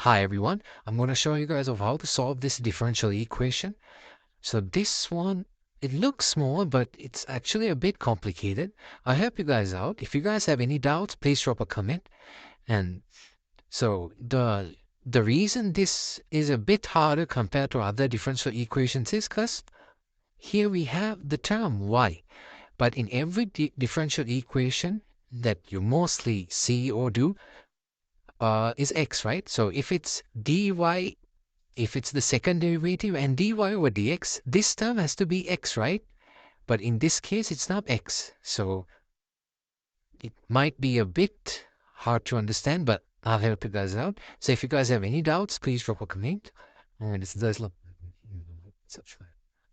Hi everyone, I'm going to show you guys of how to solve this differential equation. So this one, it looks small, but it's actually a bit complicated. I'll help you guys out. If you guys have any doubts, please drop a comment. And so the reason this is a bit harder compared to other differential equations is because here we have the term y. But in every differential equation that you mostly see or do, is x, right? So if it's dy, if it's the second derivative and dy over dx, this term has to be x, right? But in this case, it's not x. So it might be a bit hard to understand, but I'll help you guys out. So if you guys have any doubts, please drop a comment. And it's does look.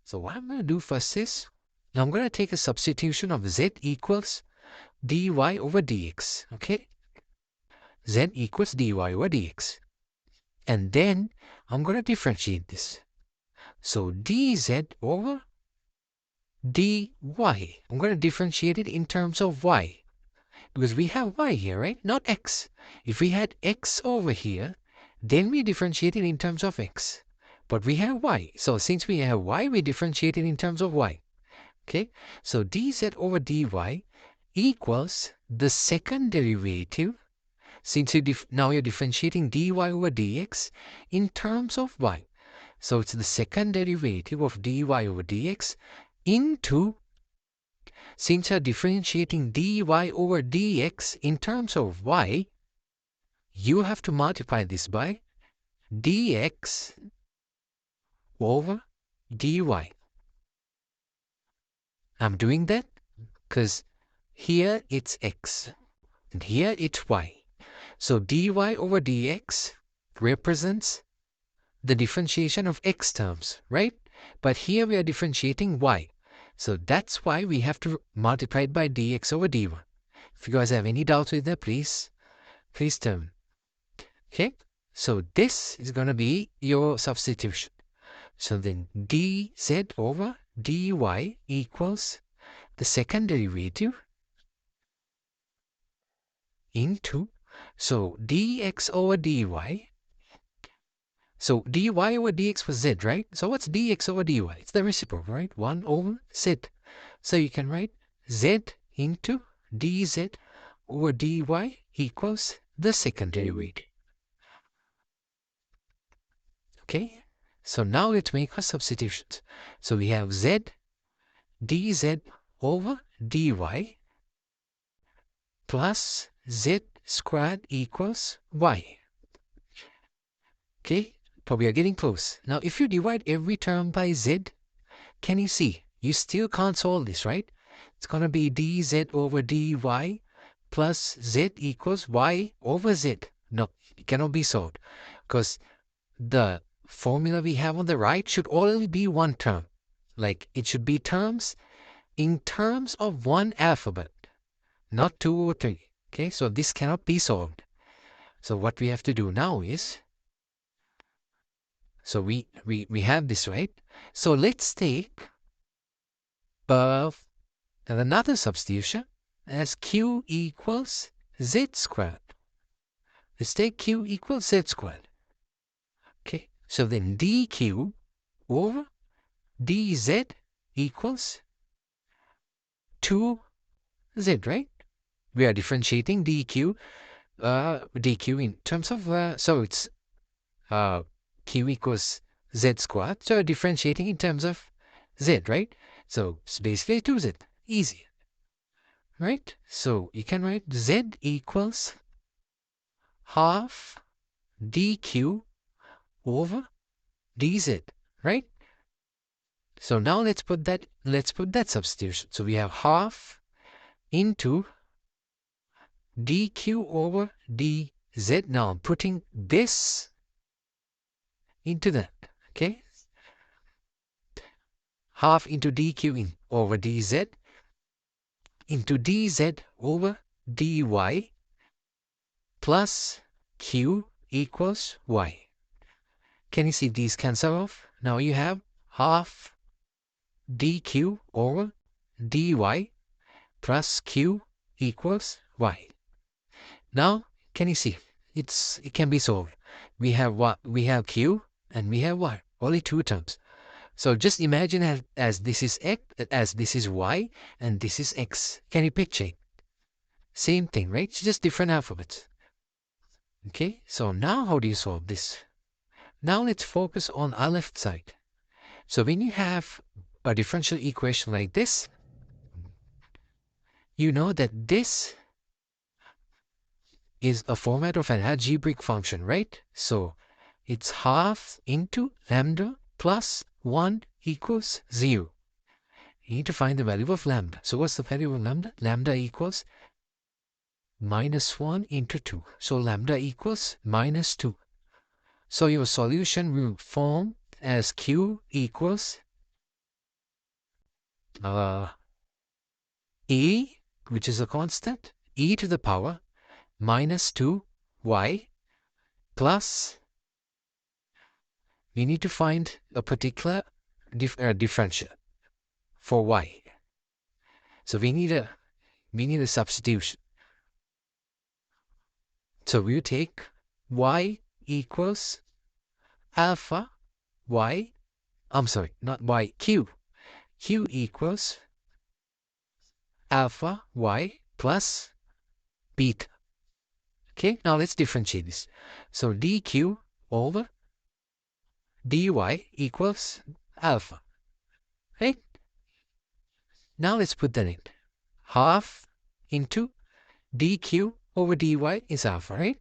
So what I'm going to do first is, now I'm going to take a substitution of z equals dy over dx, okay? Z equals dy over dx. And then I'm going to differentiate this. So dz over dy. I'm going to differentiate it in terms of y. Because we have y here, right? Not x. If we had x over here, then we differentiate it in terms of x. But we have y. So since we have y, we differentiate it in terms of y. Okay? So dz over dy equals the second derivative. Since now you're differentiating dy over dx in terms of y. So it's the second derivative of dy over dx into, since you're differentiating dy over dx in terms of y, you have to multiply this by dx over dy. I'm doing that because here it's x and here it's y. So dy over dx represents the differentiation of x terms, right? But here we are differentiating y. So that's why we have to multiply it by dx over dy. If you guys have any doubts with that, please tell me. Okay, so this is going to be your substitution. So then dz over dy equals the second derivative into, so dx over dy. So dy over dx was z, right? So what's dx over dy? It's the reciprocal, right? 1 over z. So you can write z into dz over dy equals the second derivative. Okay? So now let's make our substitutions. So we have z dz over dy plus z squared equals y. Okay? But we are getting close. Now, if you divide every term by z, can you see? You still can't solve this, right? It's going to be dz over dy plus z equals y over z. No, it cannot be solved because the formula we have on the right should only be one term. Like, it should be terms in terms of one alphabet, not 2 or 3. Okay, so this cannot be solved. So what we have to do now is, so we have this, right? So let's take another substitution as q equals z squared. Let's take q equals z squared. Okay, so then dq over dz equals 2z, right? We are differentiating dq in terms of, so it's q equals z squared. So differentiating in terms of z, right? So it's basically 2z. Easy. Right? So you can write z equals half dq over dz, right? So now let's put that substitution. So we have half into dq over dz. Now I'm putting this into that, okay? Half into dq over dz into dz over dy plus q equals y. Can you see these cancel off? Now you have half dq over dy plus q equals y. Now, can you see? it can be solved. We have what? We have q and we have y. Only two terms. So just imagine as this is x, as this is y, and this is x. Can you picture it? Same thing, right? It's just different alphabets. Okay, so now how do you solve this? Now let's focus on our left side. So when you have a differential equation like this, you know that this is a format of an algebraic function, right? So it's half into lambda plus 1 equals 0. You need to find the value of lambda. So what's the value of lambda? Lambda equals minus 1 into 2. So lambda equals minus 2. So your solution will form as q equals e, which is a constant, e to the power minus 2y plus, we need to find a particular differential for y. So we need a substitution. So we take y equals alpha y, I'm sorry, not y, q equals alpha y plus beta. Okay, now let's differentiate this. So dq over dy equals alpha, right? Now let's put that in. Half into dq over dy is alpha, right?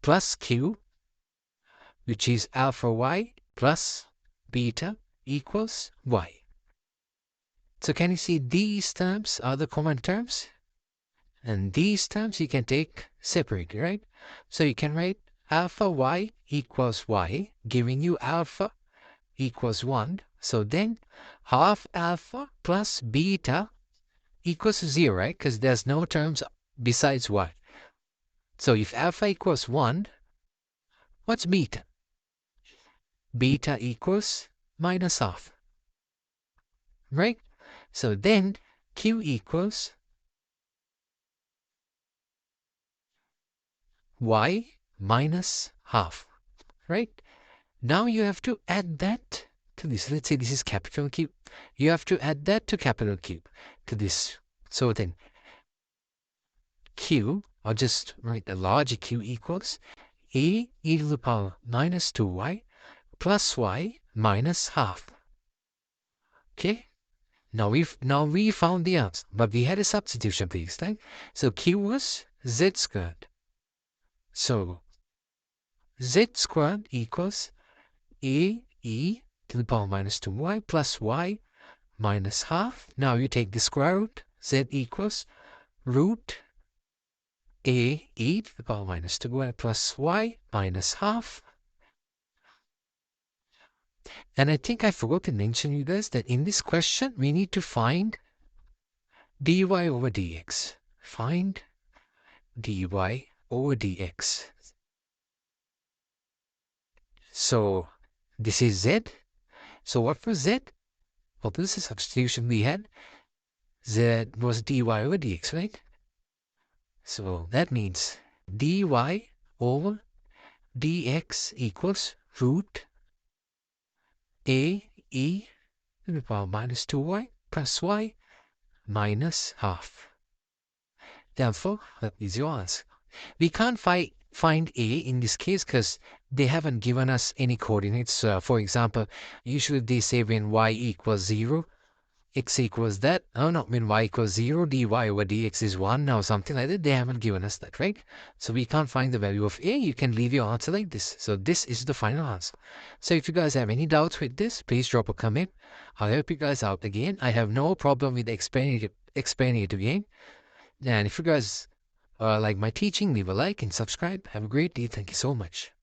Plus q, which is alpha y plus beta equals y. So can you see these terms are the common terms? And these terms you can take separately, right? So you can write alpha y equals y, giving you alpha equals 1. So then half alpha plus beta equals 0, right? Because there's no terms besides y. So if alpha equals 1, what's beta? Beta equals minus half, right? So then q equals y minus half, right? Now you have to add that to this. Let's say this is capital Q. You have to add that to capital Q to this. So then Q, I'll just write the larger Q equals e to the power minus 2y plus y minus half. Okay? Now we found the answer, but we had a substitution please, right? So Q was z squared. So z squared equals e to the power minus 2y plus y minus half. Now you take the square root. Z equals root e to the power minus 2y plus y minus half. And I think I forgot to mention you guys that in this question we need to find dy over dx. Find dy over dx. So this is z. So what was z? Well, this is a substitution we had. Z was dy over dx, right? So that means dy over dx equals root e to the power minus 2y plus y minus half. Therefore, that is your answer. We can't find a in this case because they haven't given us any coordinates. For example, usually they say when y equals 0, x equals that. Oh no, when y equals 0, dy over dx is 1. Now something like that. They haven't given us that, right? So we can't find the value of a. You can leave your answer like this. So this is the final answer. So if you guys have any doubts with this, please drop a comment. I'll help you guys out again. I have no problem with explaining it again. And if you guys like my teaching, leave a like and subscribe. Have a great day. Thank you so much.